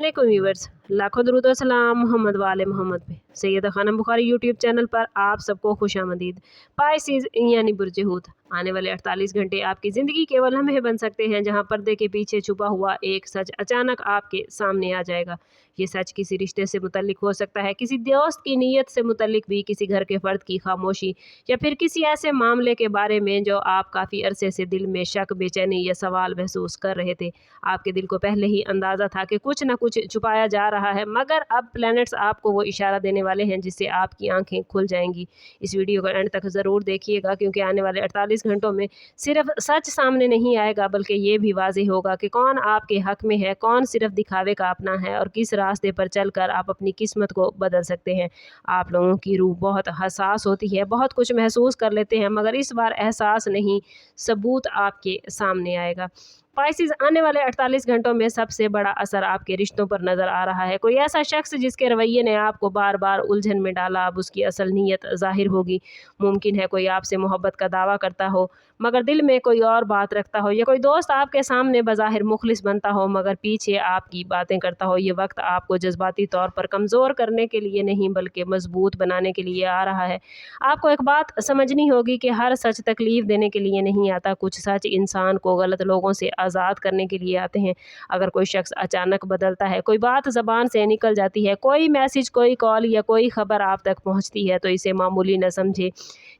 वालेकुम व्यूवर्स, लाखों दरूद और सलाम मोहम्मद वाले मोहम्मद पे। सैयदा खानम बुखारी यूट्यूब चैनल पर आप सबको खुशामदीद। पाइसिस यानी बुर्ज हूत, आने वाले 48 घंटे आपकी ज़िंदगी के वह लम्हे बन सकते हैं जहां पर्दे के पीछे छुपा हुआ एक सच अचानक आपके सामने आ जाएगा। ये सच किसी रिश्ते से मुतल्लिक हो सकता है, किसी दोस्त की नीयत से मुतल्लिक भी, किसी घर के फ़र्द की खामोशी, या फिर किसी ऐसे मामले के बारे में जो आप काफ़ी अरसे से दिल में शक, बेचैनी या सवाल महसूस कर रहे थे। आपके दिल को पहले ही अंदाज़ा था कि कुछ ना कुछ छुपाया जा रहा है, मगर अब प्लैनेट्स आपको वो इशारा देने वाले हैं जिससे आपकी आंखें खुल जाएंगी। इस वीडियो को एंड तक ज़रूर देखिएगा, क्योंकि आने वाले 48 घंटों में सिर्फ सच सामने नहीं आएगा, बल्कि ये भी वाज़ेह होगा कि कौन आपके हक में है, कौन सिर्फ दिखावे का अपना है, और किस रास्ते पर चलकर आप अपनी किस्मत को बदल सकते हैं। आप लोगों की रूह बहुत हसास होती है, बहुत कुछ महसूस कर लेते हैं, मगर इस बार एहसास नहीं, सबूत आपके सामने आएगा। पाइसिस, आने वाले 48 घंटों में सबसे बड़ा असर आपके रिश्तों पर नज़र आ रहा है। कोई ऐसा शख्स जिसके रवैये ने आपको बार बार उलझन में डाला, अब उसकी असल नीयत ज़ाहिर होगी। मुमकिन है कोई आपसे मोहब्बत का दावा करता हो मगर दिल में कोई और बात रखता हो, या कोई दोस्त आपके सामने बज़ाहिर मुखलिस बनता हो मगर पीछे आपकी बातें करता हो। ये वक्त आपको जज्बाती तौर पर कमज़ोर करने के लिए नहीं, बल्कि मजबूत बनाने के लिए आ रहा है। आपको एक बात समझनी होगी कि हर सच तकलीफ़ देने के लिए नहीं आता, कुछ सच इंसान को गलत लोगों से आज़ाद करने के लिए आते हैं। अगर कोई शख्स अचानक बदलता है, कोई बात ज़बान से निकल जाती है, कोई मैसेज, कोई कॉल या कोई ख़बर आप तक पहुंचती है, तो इसे मामूली न समझे।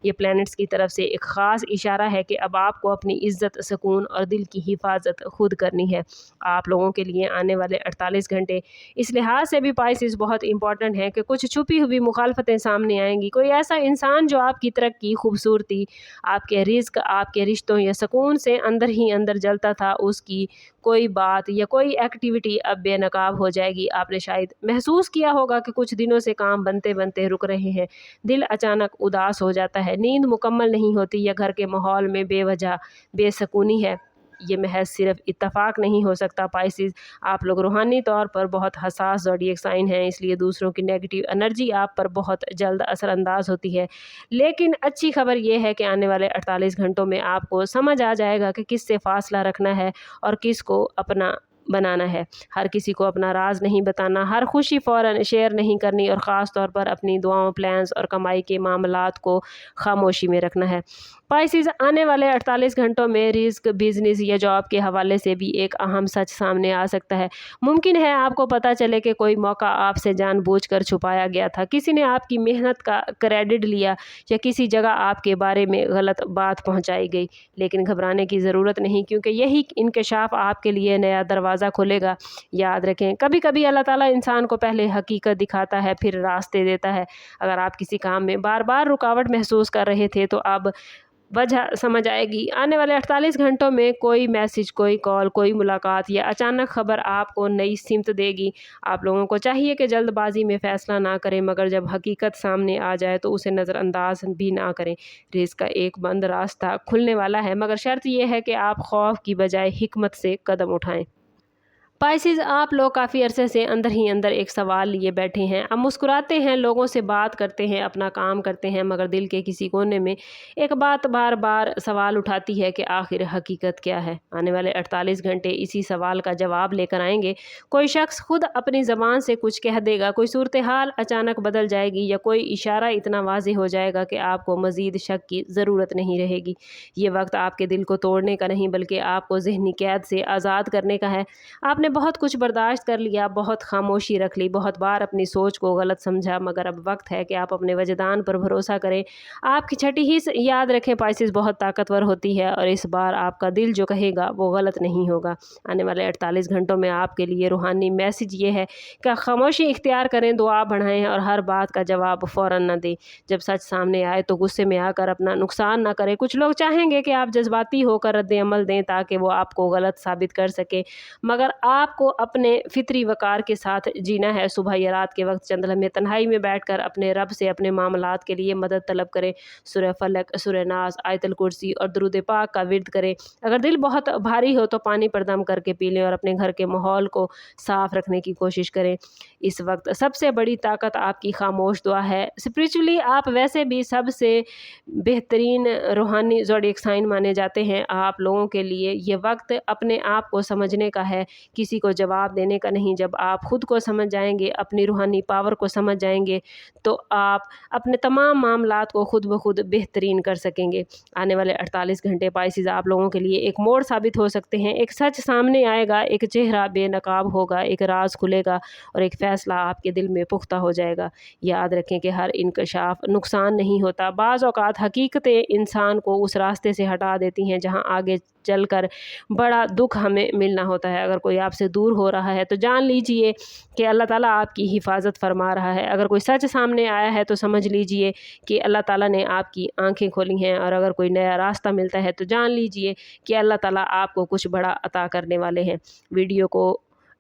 ये प्लैनेट्स की तरफ से एक ख़ास इशारा है कि अब आपको अपनी इज़्ज़त, सुकून और दिल की हिफाजत खुद करनी है। आप लोगों के लिए आने वाले 48 घंटे इस लिहाज से भी पाइसिस बहुत इंपॉर्टेंट है कि कुछ छुपी हुई मुखालफतें सामने आएंगी। कोई ऐसा इंसान जो आपकी तरक्की, खूबसूरती, आपके रिज़्क, आपके रिश्तों या सुकून से अंदर ही अंदर जलता था, उसकी कोई बात या कोई एक्टिविटी अब बेनकाब हो जाएगी। आपने शायद महसूस किया होगा कि कुछ दिनों से काम बनते बनते रुक रहे हैं, दिल अचानक उदास हो जाता है, नींद मुकम्मल नहीं होती, या घर के माहौल में बेवजह बेसुकूनी है। ये महज सिर्फ इत्तफाक नहीं हो सकता। पाइसिस, आप लोग रूहानी तौर पर बहुत हसास ज़ोडिएक साइन हैं, इसलिए दूसरों की नेगेटिव एनर्जी आप पर बहुत जल्द असरअंदाज होती है। लेकिन अच्छी खबर ये है कि आने वाले 48 घंटों में आपको समझ आ जाएगा कि किससे फासला रखना है और किसको अपना बनाना है। हर किसी को अपना राज नहीं बताना, हर खुशी फ़ौरन शेयर नहीं करनी, और ख़ास तौर पर अपनी दुआओं, प्लान्स और कमाई के मामलात को खामोशी में रखना है। पाइसिस, आने वाले 48 घंटों में रिस्क, बिजनेस या जॉब के हवाले से भी एक अहम सच सामने आ सकता है। मुमकिन है आपको पता चले कि कोई मौका आपसे जानबूझकर छुपाया गया था, किसी ने आपकी मेहनत का क्रेडिट लिया, या किसी जगह आपके बारे में गलत बात पहुंचाई गई। लेकिन घबराने की ज़रूरत नहीं, क्योंकि यही इंकशाफ आपके लिए नया दरवाज़ा खोलेगा। याद रखें, कभी कभी अल्लाह ताला इंसान को पहले हकीकत दिखाता है, फिर रास्ते देता है। अगर आप किसी काम में बार बार रुकावट महसूस कर रहे थे, तो अब वजह समझ आएगी। आने वाले 48 घंटों में कोई मैसेज, कोई कॉल, कोई मुलाकात या अचानक खबर आपको नई सिमत देगी। आप लोगों को चाहिए कि जल्दबाजी में फ़ैसला ना करें, मगर जब हकीकत सामने आ जाए तो उसे नज़रअंदाज भी ना करें। रिज़्क का एक बंद रास्ता खुलने वाला है, मगर शर्त यह है कि आप खौफ की बजाय हिकमत से कदम उठाएं। पाइसिस, आप लोग काफ़ी अरसे से अंदर ही अंदर एक सवाल लिए बैठे हैं। अब मुस्कुराते हैं, लोगों से बात करते हैं, अपना काम करते हैं, मगर दिल के किसी कोने में एक बात बार बार सवाल उठाती है कि आखिर हकीकत क्या है। आने वाले 48 घंटे इसी सवाल का जवाब लेकर आएंगे। कोई शख्स खुद अपनी ज़बान से कुछ कह देगा, कोई सूरत हाल अचानक बदल जाएगी, या कोई इशारा इतना वाज़ेह हो जाएगा कि आपको मज़ीद शक की ज़रूरत नहीं रहेगी। ये वक्त आपके दिल को तोड़ने का नहीं, बल्कि आपको ज़हनी कैद से आज़ाद करने का है। आपने बहुत कुछ बर्दाश्त कर लिया, बहुत खामोशी रख ली, बहुत बार अपनी सोच को गलत समझा, मगर अब वक्त है कि आप अपने वजदान पर भरोसा करें। आपकी छठी हिस्स, याद रखें, पाइसिस बहुत ताकतवर होती है, और इस बार आपका दिल जो कहेगा वो गलत नहीं होगा। आने वाले 48 घंटों में आपके लिए रूहानी मैसेज ये है कि खामोशी इख्तियार करें, दुआ बढ़ाएं, और हर बात का जवाब फ़ौरन न दें। जब सच सामने आए तो गुस्से में आकर अपना नुकसान ना करें। कुछ लोग चाहेंगे कि आप जज्बाती होकर रद्द अमल दें ताकि वो आपको गलत साबित कर सके, मगर आपको अपने फितरी वकार के साथ जीना है। सुबह या रात के वक्त चंद लम्हे तन्हाई में बैठकर अपने रब से अपने मामलात के लिए मदद तलब करें। सूरह फलक, सूरह नास, आयतल कुर्सी और दुरूद पाक का विर्द करें। अगर दिल बहुत भारी हो तो पानी पर दम करके पी लें, और अपने घर के माहौल को साफ रखने की कोशिश करें। इस वक्त सबसे बड़ी ताकत आपकी खामोश दुआ है। स्पिरिचुअली आप वैसे भी सबसे बेहतरीन रूहानी ज़ोडिएक साइन माने जाते हैं। आप लोगों के लिए ये वक्त अपने आप को समझने का है कि किसी को जवाब देने का नहीं। जब आप खुद को समझ जाएंगे, अपनी रूहानी पावर को समझ जाएंगे, तो आप अपने तमाम मामलात को खुद ब खुद बेहतरीन कर सकेंगे। आने वाले 48 घंटे पाइसिस आप लोगों के लिए एक मोड़ साबित हो सकते हैं। एक सच सामने आएगा, एक चेहरा बेनकाब होगा, एक राज खुलेगा और एक फ़ैसला आपके दिल में पुख्ता हो जाएगा। याद रखें कि हर इंकशाफ नुकसान नहीं होता। बाज़ औक़ात हकीकतें इंसान को उस रास्ते से हटा देती हैं जहाँ आगे चलकर बड़ा दुख हमें मिलना होता है। अगर कोई आपसे दूर हो रहा है तो जान लीजिए कि अल्लाह ताला आपकी हिफाजत फरमा रहा है। अगर कोई सच सामने आया है तो समझ लीजिए कि अल्लाह ताला ने आपकी आंखें खोली हैं। और अगर कोई नया रास्ता मिलता है तो जान लीजिए कि अल्लाह ताला आपको कुछ बड़ा अता करने वाले हैं। वीडियो को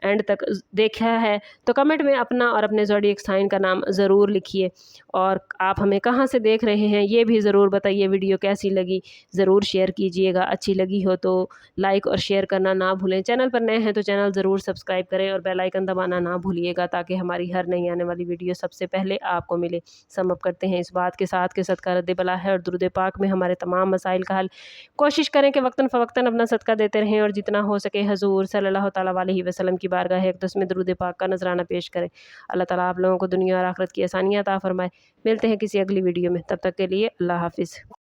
एंड तक देखा है तो कमेंट में अपना और अपने ज़ोडिएक साइन का नाम ज़रूर लिखिए। और आप हमें कहाँ से देख रहे हैं ये भी ज़रूर बताइए। वीडियो कैसी लगी ज़रूर शेयर कीजिएगा। अच्छी लगी हो तो लाइक और शेयर करना ना भूलें। चैनल पर नए हैं तो चैनल ज़रूर सब्सक्राइब करें और बेल आइकन दबाना ना भूलिएगा, ताकि हमारी हर नई आने वाली वीडियो सबसे पहले आपको मिले। समअप करते हैं इस बात के साथ कि सदका रद्द बला है और दुरूद पाक में हमारे तमाम मसाइल का हल। कोशिश करें कि वक्तन फ़वक्तन अपना सदका देते रहें और जितना हो सके हजूर सल्लल्लाहु तआला अलैहि वसल्लम की बारगाह अक़दस में दुरूद पाक का नजराना पेश करें। अल्लाह ताला आप लोगों को दुनिया और आखिरत की आसानियाँ अता फरमाए। मिलते हैं किसी अगली वीडियो में, तब तक के लिए अल्लाह हाफ़िज़।